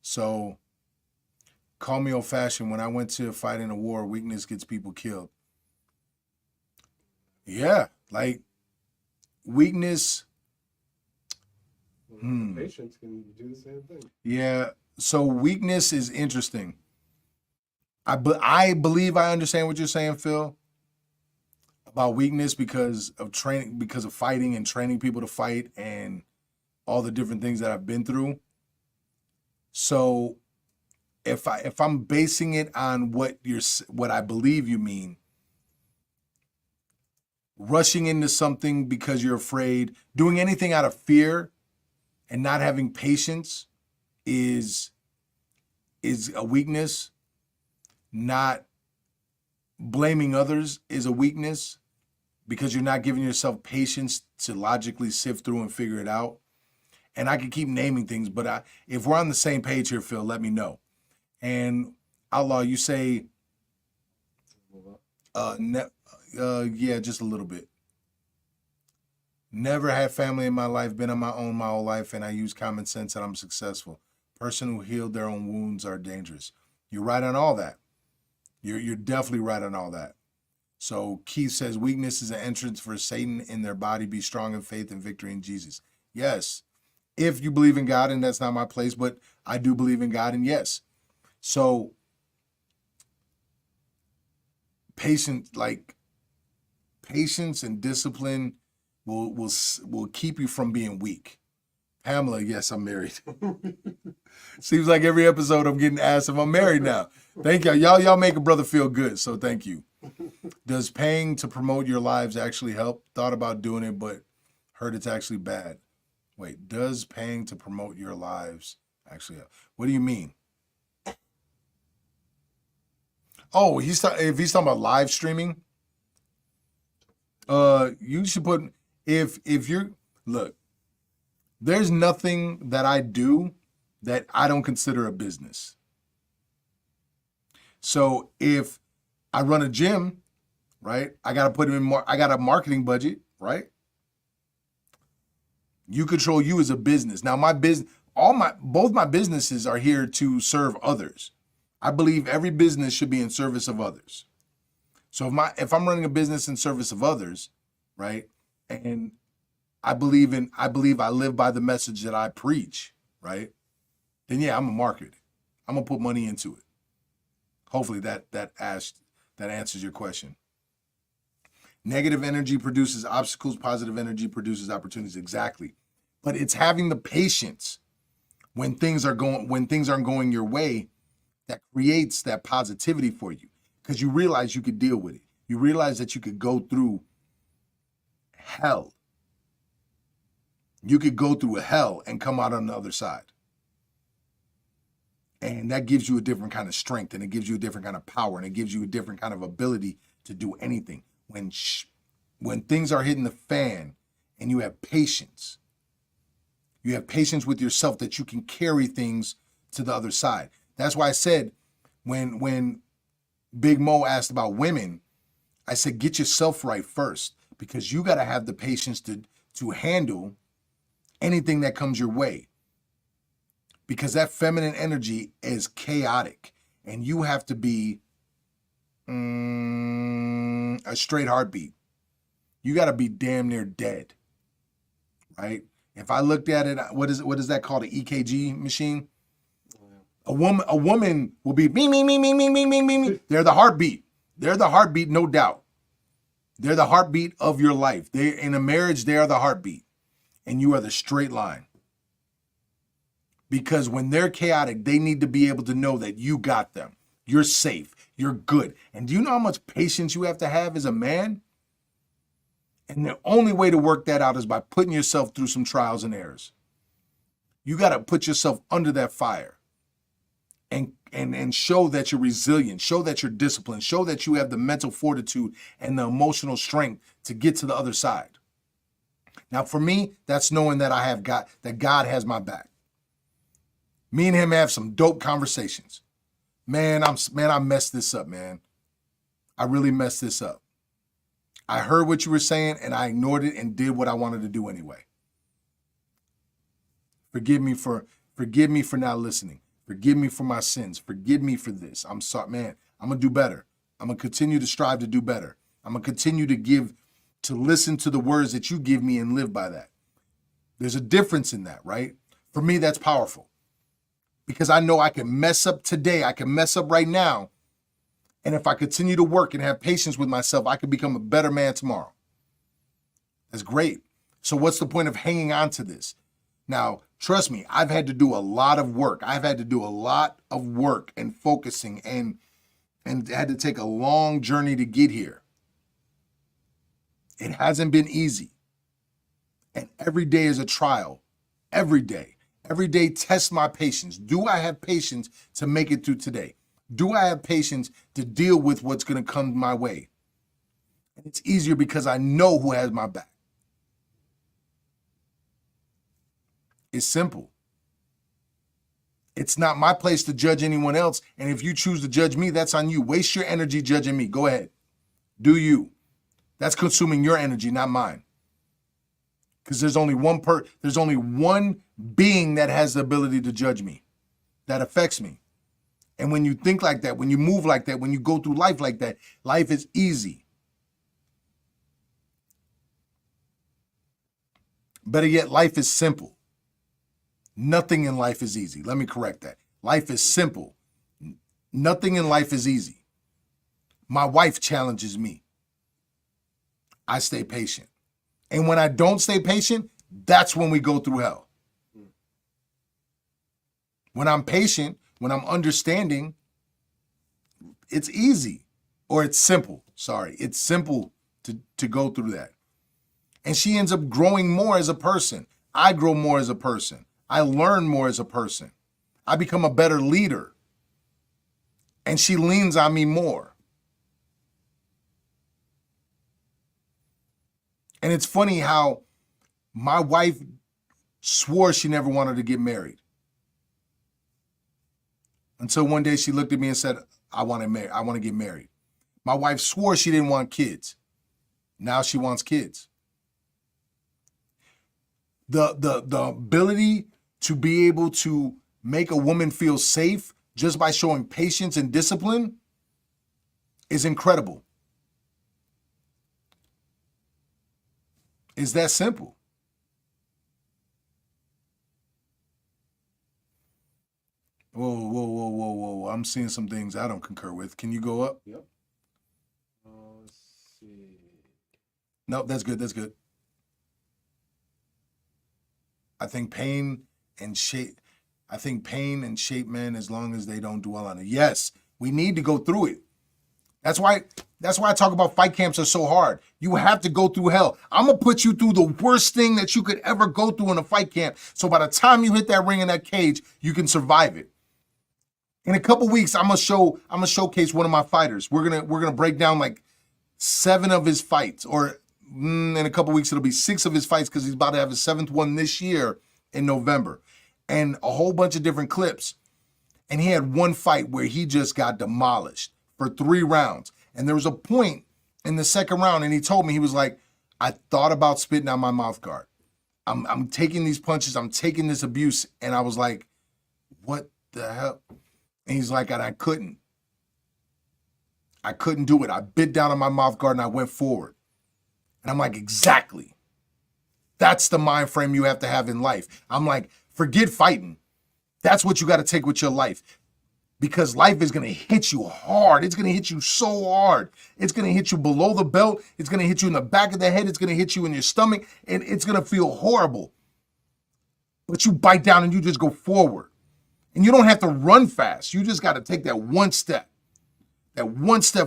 So call me old-fashioned. When I went to fight in a war, weakness gets people killed. Yeah, like weakness. Patients can do the same thing. Yeah, so weakness is interesting. I believe I understand what you're saying, Phil, about weakness because of training, because of fighting and training people to fight and all the different things that I've been through. So if I'm basing it on what I believe you mean, rushing into something because you're afraid, doing anything out of fear and not having patience is a weakness. Not blaming others is a weakness because you're not giving yourself patience to logically sift through and figure it out. And I could keep naming things, but if we're on the same page here, Phil, let me know. And Outlaw, you say, yeah, just a little bit. Never had family in my life, been on my own my whole life, and I use common sense and I'm successful. Person who healed their own wounds are dangerous. You're right on all that. You're definitely right on all that. So Keith says, weakness is an entrance for Satan in their body. Be strong in faith and victory in Jesus. Yes, if you believe in God, and that's not my place, but I do believe in God, and yes. So patience and discipline will keep you from being weak. Pamela, yes, I'm married. Seems like every episode I'm getting asked if I'm married now. Thank y'all. Y'all make a brother feel good, so thank you. Does paying to promote your lives actually help? Thought about doing it, but heard it's actually bad. Wait, does paying to promote your lives actually help? What do you mean? Oh, if he's talking about live streaming, you should put if you're look. There's nothing that I do that I don't consider a business. So if I run a gym, right, I got to put in more. I got a marketing budget, right? You control you as a business. Now my business, both my businesses are here to serve others. I believe every business should be in service of others. So if I'm running a business in service of others, right, and I believe I live by the message that I preach, right? Then yeah, I'm a marketer. I'm gonna put money into it. Hopefully that answers your question. Negative energy produces obstacles, positive energy produces opportunities. Exactly. But it's having the patience when things aren't going your way that creates that positivity for you. Because you realize you could deal with it. You realize that you could go through hell. You could go through a hell and come out on the other side. And that gives you a different kind of strength, and it gives you a different kind of power, and it gives you a different kind of ability to do anything. When things are hitting the fan and you have patience with yourself that you can carry things to the other side. That's why I said when Big Mo asked about women, I said, get yourself right first, because you got to have the patience to handle anything that comes your way, because that feminine energy is chaotic and you have to be a straight heartbeat. You got to be damn near dead, right? If I looked at it, what is that called? An EKG machine? A woman will be me, me, me, me, me, me, me, me, me. They're the heartbeat. They're the heartbeat, no doubt. They're the heartbeat of your life. In a marriage, they are the heartbeat. And you are the straight line. Because when they're chaotic, they need to be able to know that you got them. You're safe. You're good. And do you know how much patience you have to have as a man? And the only way to work that out is by putting yourself through some trials and errors. You got to put yourself under that fire and show that you're resilient, show that you're disciplined, show that you have the mental fortitude and the emotional strength to get to the other side. Now, for me, that's knowing that that God has my back. Me and him have some dope conversations. Man, I messed this up, man. I really messed this up. I heard what you were saying and I ignored it and did what I wanted to do anyway. Forgive me for not listening. Forgive me for my sins. Forgive me for this. I'm sorry, man. I'm gonna do better. I'm gonna continue to strive to do better. I'm gonna continue to listen to the words that you give me and live by that. There's a difference in that, right? For me, that's powerful because I know I can mess up today. I can mess up right now. And if I continue to work and have patience with myself, I can become a better man tomorrow. That's great. So what's the point of hanging on to this? Now, trust me, I've had to do a lot of work. I've had to do a lot of work and focusing and had to take a long journey to get here. It hasn't been easy. And every day is a trial. Every day. Every day test my patience. Do I have patience to make it through today? Do I have patience to deal with what's going to come my way? And it's easier because I know who has my back. It's simple. It's not my place to judge anyone else. And if you choose to judge me, that's on you. Waste your energy judging me. Go ahead. Do you. That's consuming your energy, not mine. Because there's only one being that has the ability to judge me, that affects me. And when you think like that, when you move like that, when you go through life like that, life is easy. Better yet, life is simple. Nothing in life is easy. Let me correct that. Life is simple. Nothing in life is easy. My wife challenges me. I stay patient. And when I don't stay patient, that's when we go through hell. When I'm patient, when I'm understanding, it's easy. Or it's simple. Sorry. It's simple to go through that. And she ends up growing more as a person. I grow more as a person. I learn more as a person. I become a better leader. And she leans on me more. And it's funny how my wife swore she never wanted to get married. Until one day she looked at me and said, I want to get married. My wife swore she didn't want kids. Now she wants kids. The ability to be able to make a woman feel safe just by showing patience and discipline is incredible. It's that simple. Whoa. I'm seeing some things I don't concur with. Can you go up? Yep. Let's see. Nope, that's good. I think pain and shape men as long as they don't dwell on it. Yes, we need to go through it. That's why I talk about fight camps are so hard. You have to go through hell. I'm gonna put you through the worst thing that you could ever go through in a fight camp. So by the time you hit that ring in that cage, you can survive it. In a couple weeks, I'm gonna showcase one of my fighters. We're gonna break down like 7 of his fights, or in a couple weeks it'll be 6 of his fights because he's about to have his 7th one this year in November, and a whole bunch of different clips. And he had one fight where he just got demolished for 3 rounds. And there was a point in the 2nd round, and he told me, he was like, I thought about spitting out my mouth guard. I'm taking these punches, I'm taking this abuse, and I was like, what the hell? And he's like, and I couldn't do it. I bit down on my mouth guard and I went forward. And I'm like, exactly. That's the mind frame you have to have in life. I'm like, forget fighting. That's what you got to take with your life. Because life is going to hit you hard. It's going to hit you so hard. It's going to hit you below the belt. It's going to hit you in the back of the head. It's going to hit you in your stomach. And it's going to feel horrible. But you bite down and you just go forward. And you don't have to run fast. You just got to take that one step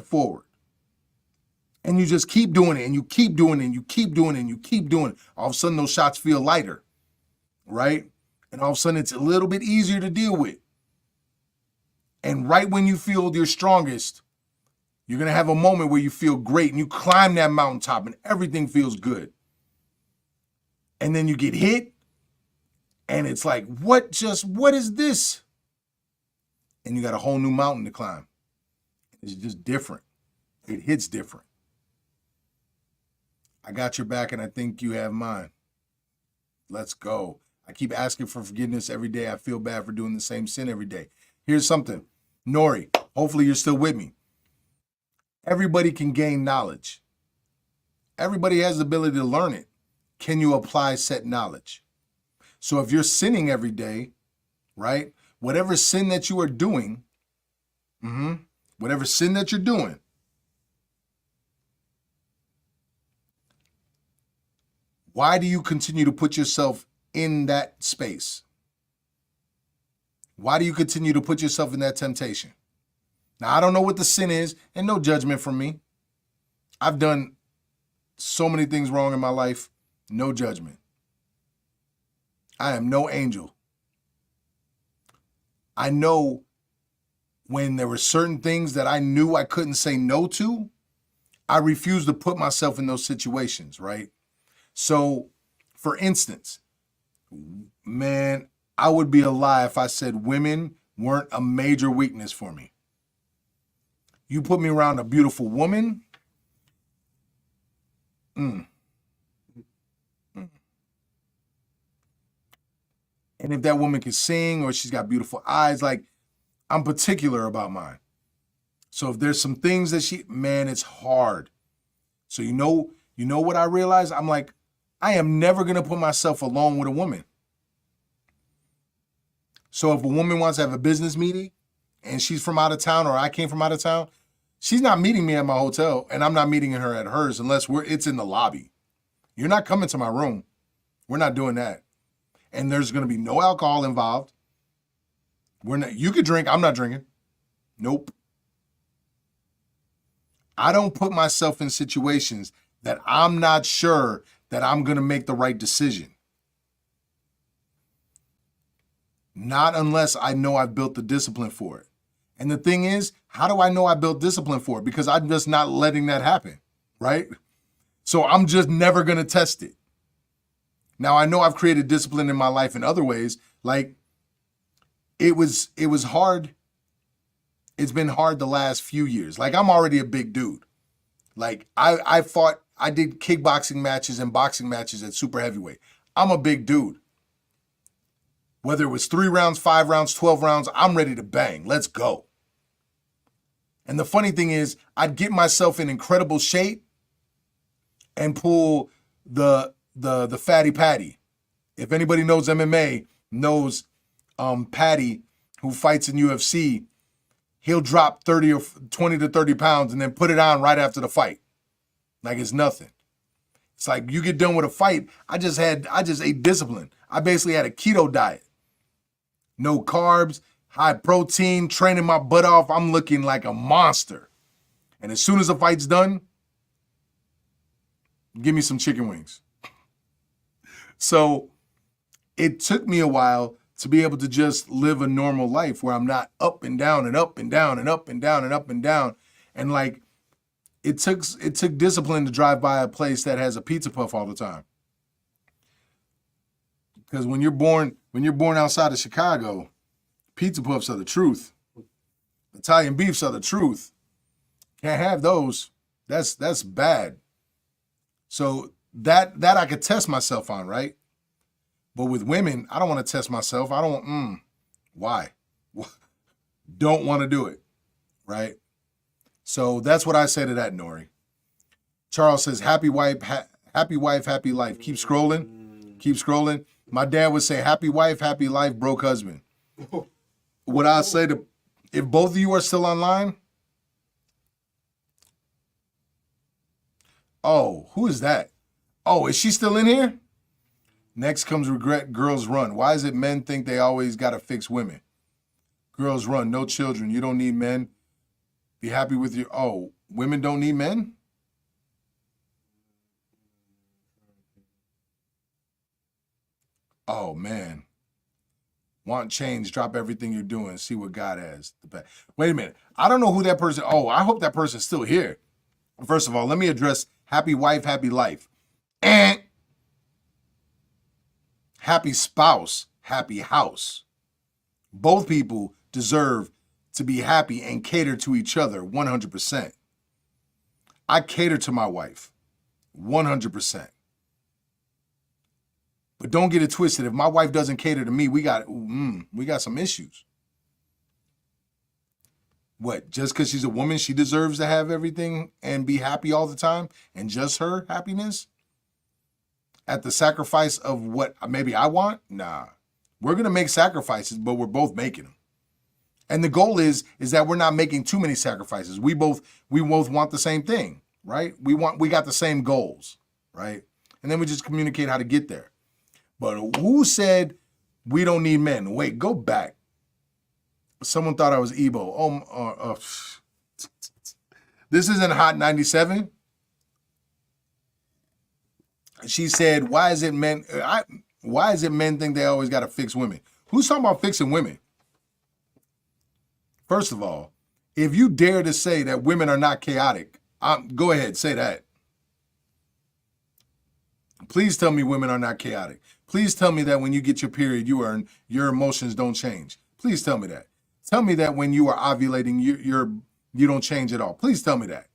forward. And you just keep doing it, and you keep doing it, and you keep doing it, and you keep doing it. All of a sudden, those shots feel lighter, right? And all of a sudden, it's a little bit easier to deal with. And right when you feel your strongest, you're going to have a moment where you feel great, and you climb that mountaintop, and everything feels good. And then you get hit, and it's like, what is this? and you got a whole new mountain to climb. It's just different. It hits different. I got your back and I think you have mine. Let's go. I keep asking for forgiveness every day. I feel bad for doing the same sin every day. Here's something. Nori, hopefully you're still with me. Everybody can gain knowledge. Everybody has the ability to learn it. Can you apply said knowledge? So if you're sinning every day, right? Whatever sin that you are doing, whatever sin that you're doing, why do you continue to put yourself in that space? Why do you continue to put yourself in that temptation? Now, I don't know what the sin is, and no judgment from me. I've done so many things wrong in my life, no judgment. I am no angel. I know when there were certain things that I knew I couldn't say no to, I refused to put myself in those situations, right? So, for instance, man, I would be a lie if I said women weren't a major weakness for me. You put me around a beautiful woman, and if that woman can sing or she's got beautiful eyes, like, I'm particular about mine. So if there's some things that man, it's hard. So you know what I realized? I'm like, I am never gonna put myself alone with a woman. So if a woman wants to have a business meeting and she's from out of town or I came from out of town, she's not meeting me at my hotel and I'm not meeting her at hers unless it's in the lobby. You're not coming to my room. We're not doing that. And there's gonna be no alcohol involved. You could drink, I'm not drinking. Nope. I don't put myself in situations that I'm not sure that I'm gonna make the right decision. Not unless I know I've built the discipline for it. And the thing is, how do I know I built discipline for it? Because I'm just not letting that happen, right? So I'm just never gonna test it. Now I know I've created discipline in my life in other ways, like it was hard. It's been hard the last few years. Like I'm already a big dude. Like I did kickboxing matches and boxing matches at super heavyweight. I'm a big dude. Whether it was 3 rounds, 5 rounds, 12 rounds, I'm ready to bang. Let's go. And the funny thing is, I'd get myself in incredible shape and pull the fatty Patty. If anybody knows MMA, knows Patty, who fights in UFC, he'll drop 30 or 20 to 30 pounds and then put it on right after the fight. Like it's nothing. It's like you get done with a fight. I just ate discipline. I basically had a keto diet. No carbs, high protein, training my butt off. I'm looking like a monster. And as soon as the fight's done, give me some chicken wings. So it took me a while to be able to just live a normal life where I'm not up and down and up and down and up and down and up and down. And like it took discipline to drive by a place that has a pizza puff all the time. Because when you're born outside of Chicago, pizza puffs are the truth. Italian beefs are the truth. Can't have those. That's bad. So that I could test myself on, right? But with women, I don't want to test myself. I don't, why? Don't want to do it, right? So that's what I say to that, Nori. Charles says, happy wife, happy life. Keep scrolling. My dad would say, happy wife, happy life, broke husband. What I say to, if both of you are still online, oh, who is that? Oh, is she still in here? Next comes regret, girls run. Why is it men think they always got to fix women? Girls run, no children. You don't need men. Be happy with your, oh, women don't need men? Oh, man. Want change, drop everything you're doing, see what God has. Wait a minute. I don't know who that person, oh, I hope that person's still here. First of all, let me address happy wife, happy life. And happy spouse, happy house. Both people deserve to be happy and cater to each other 100%. I cater to my wife 100%. But don't get it twisted. If my wife doesn't cater to me, we got some issues. What, just because she's a woman, she deserves to have everything and be happy all the time and just her happiness at the sacrifice of what maybe I want? Nah. We're going to make sacrifices, but we're both making them. And the goal is that we're not making too many sacrifices. We both want the same thing, right? We got the same goals, right? And then we just communicate how to get there. But who said we don't need men? Wait, go back. Someone thought I was Ebo. This isn't Hot 97. She said, why is it men think they always got to fix women? Who's talking about fixing women? First of all, if you dare to say that women are not chaotic, go ahead, say that. Please tell me women are not chaotic. Please tell me that when you get your period, your emotions don't change. Please tell me that. Tell me that when you are ovulating, you don't change at all. Please tell me that.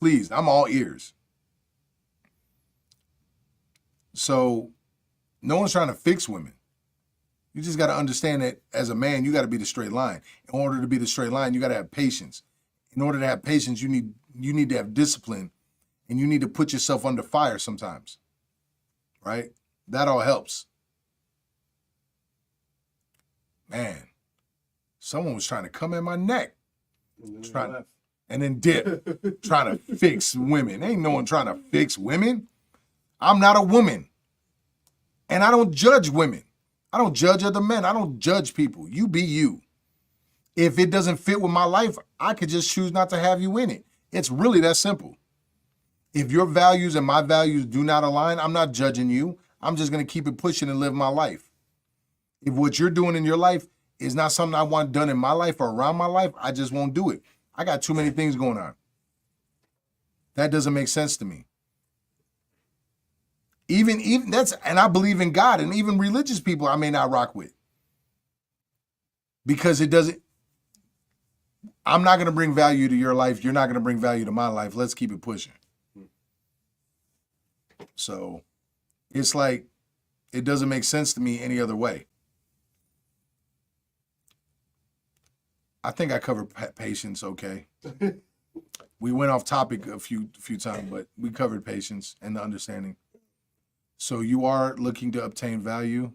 Please, I'm all ears. So no one's trying to fix women. You just got to understand that as a man, you got to be the straight line. In order to be the straight line, you got to have patience. In order to have patience, you need to have discipline, and you need to put yourself under fire sometimes, right? That all helps. Man, someone was trying to come in my neck. And then dip, trying to fix women. Ain't no one trying to fix women. I'm not a woman. And I don't judge women. I don't judge other men. I don't judge people. You be you. If it doesn't fit with my life, I could just choose not to have you in it. It's really that simple. If your values and my values do not align, I'm not judging you. I'm just going to keep it pushing and live my life. If what you're doing in your life is not something I want done in my life or around my life, I just won't do it. I got too many things going on. That doesn't make sense to me. Even that's, and I believe in God, and even religious people I may not rock with. Because it doesn't, I'm not going to bring value to your life. You're not going to bring value to my life. Let's keep it pushing. So it's like, it doesn't make sense to me any other way. I think I covered patience okay. We went off topic a few times, but we covered patience and the understanding. So you are looking to obtain value.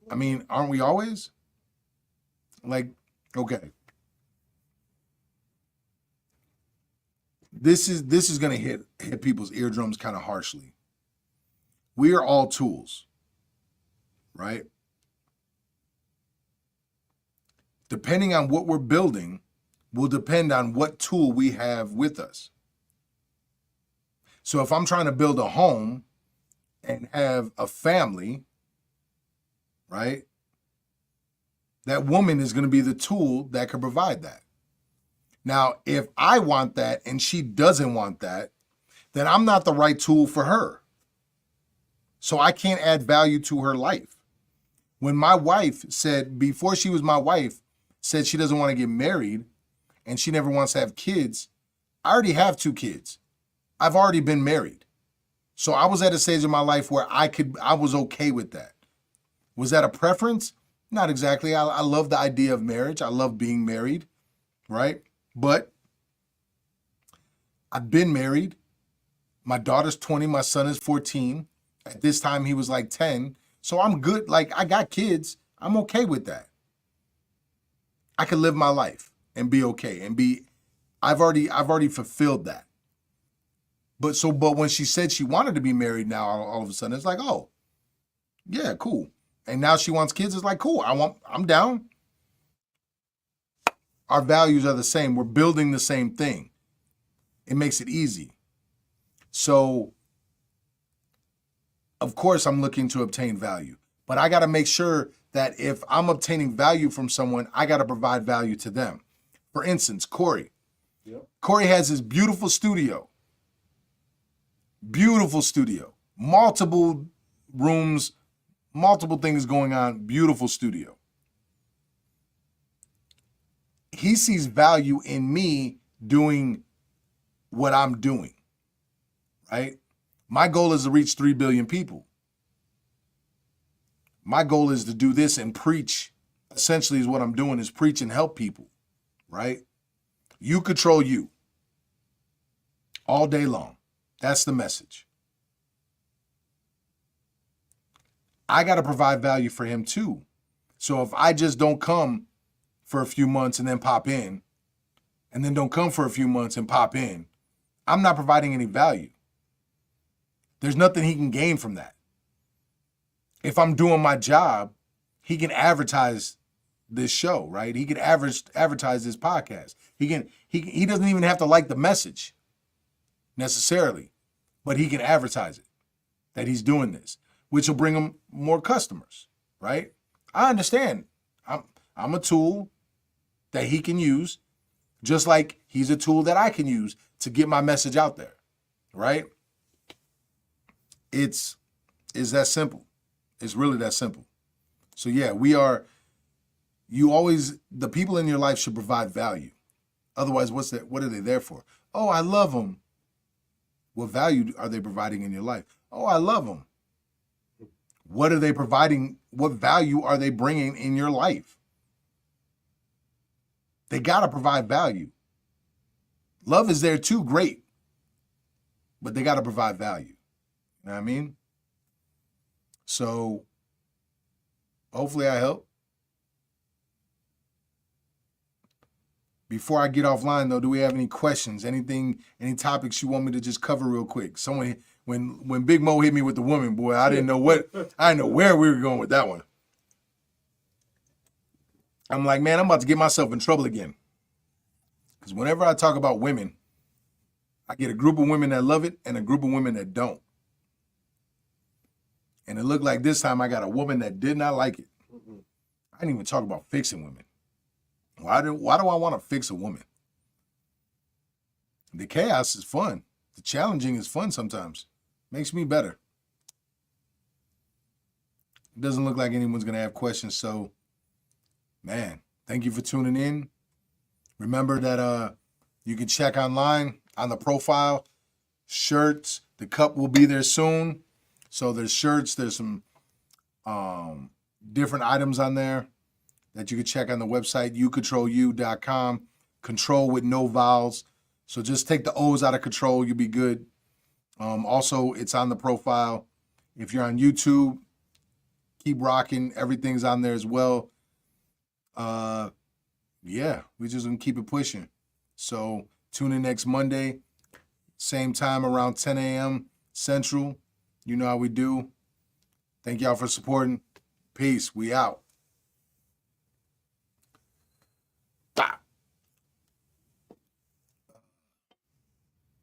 I mean, aren't we always? Like, okay. This is gonna hit people's eardrums kind of harshly. We are all tools, right? Depending on what we're building will depend on what tool we have with us. So if I'm trying to build a home and have a family, right? That woman is going to be the tool that can provide that. Now, if I want that and she doesn't want that, then I'm not the right tool for her. So I can't add value to her life. When my wife said, before she was my wife, said she doesn't want to get married and she never wants to have kids, I already have 2 kids. I've already been married. So I was at a stage in my life where I was okay with that. Was that a preference? Not exactly. I love the idea of marriage. I love being married, right? But I've been married. My daughter's 20, my son is 14. At this time, he was like 10. So I'm good. Like, I got kids. I'm okay with that. I can live my life and be okay and I've already fulfilled that. But when she said she wanted to be married now, all of a sudden it's like, oh, yeah, cool. And now she wants kids. It's like, cool. I'm down. Our values are the same. We're building the same thing. It makes it easy. So, of course, I'm looking to obtain value, but I got to make sure that if I'm obtaining value from someone, I got to provide value to them. For instance, Corey. Yep. Corey has his beautiful studio. Beautiful studio. Multiple rooms, multiple things going on. Beautiful studio. he sees value in me doing what I'm doing, right? My goal is to reach 3 billion people. My goal is to do this and preach. Essentially is what I'm doing, is preach and help people, right? You control you all day long. That's the message. I got to provide value for him too. So if I just don't come for a few months and then pop in, and then don't come for a few months and pop in, I'm not providing any value. There's nothing he can gain from that. If I'm doing my job, he can advertise this show, right? He can advertise this podcast. He doesn't even have to like the message necessarily, but he can advertise it, that he's doing this, which will bring him more customers, right? I understand. I'm a tool that he can use, just like he's a tool that I can use to get my message out there, right? It's that simple. It's really that simple. So yeah, the people in your life should provide value. Otherwise, what are they there for? Oh, I love them. What value are they providing in your life? Oh, I love them. What are they providing? What value are they bringing in your life? They got to provide value. Love is there too, great. But they got to provide value. You know what I mean? So hopefully I help. Before I get offline though, do we have any questions? Any topics you want me to just cover real quick? Someone, when Big Mo hit me with the woman, boy, I didn't know where we were going with that one. I'm like, man, I'm about to get myself in trouble again. Because whenever I talk about women, I get a group of women that love it and a group of women that don't. And it looked like this time I got a woman that did not like it. I didn't even talk about fixing women. Why do I want to fix a woman? The chaos is fun. The challenging is fun sometimes. Makes me better. It doesn't look like anyone's going to have questions. So, man, thank you for tuning in. Remember that you can check online on the profile. Shirts. The cup will be there soon. So there's shirts. There's some different items on there that you can check on the website, youcontrolu.com. Control with no vowels. So just take the O's out of control. You'll be good. Also, it's on the profile. If you're on YouTube, keep rocking. Everything's on there as well. Yeah, we just gonna keep it pushing. So tune in next Monday, same time around 10 a.m. Central. You know how we do. Thank y'all for supporting. Peace. We out.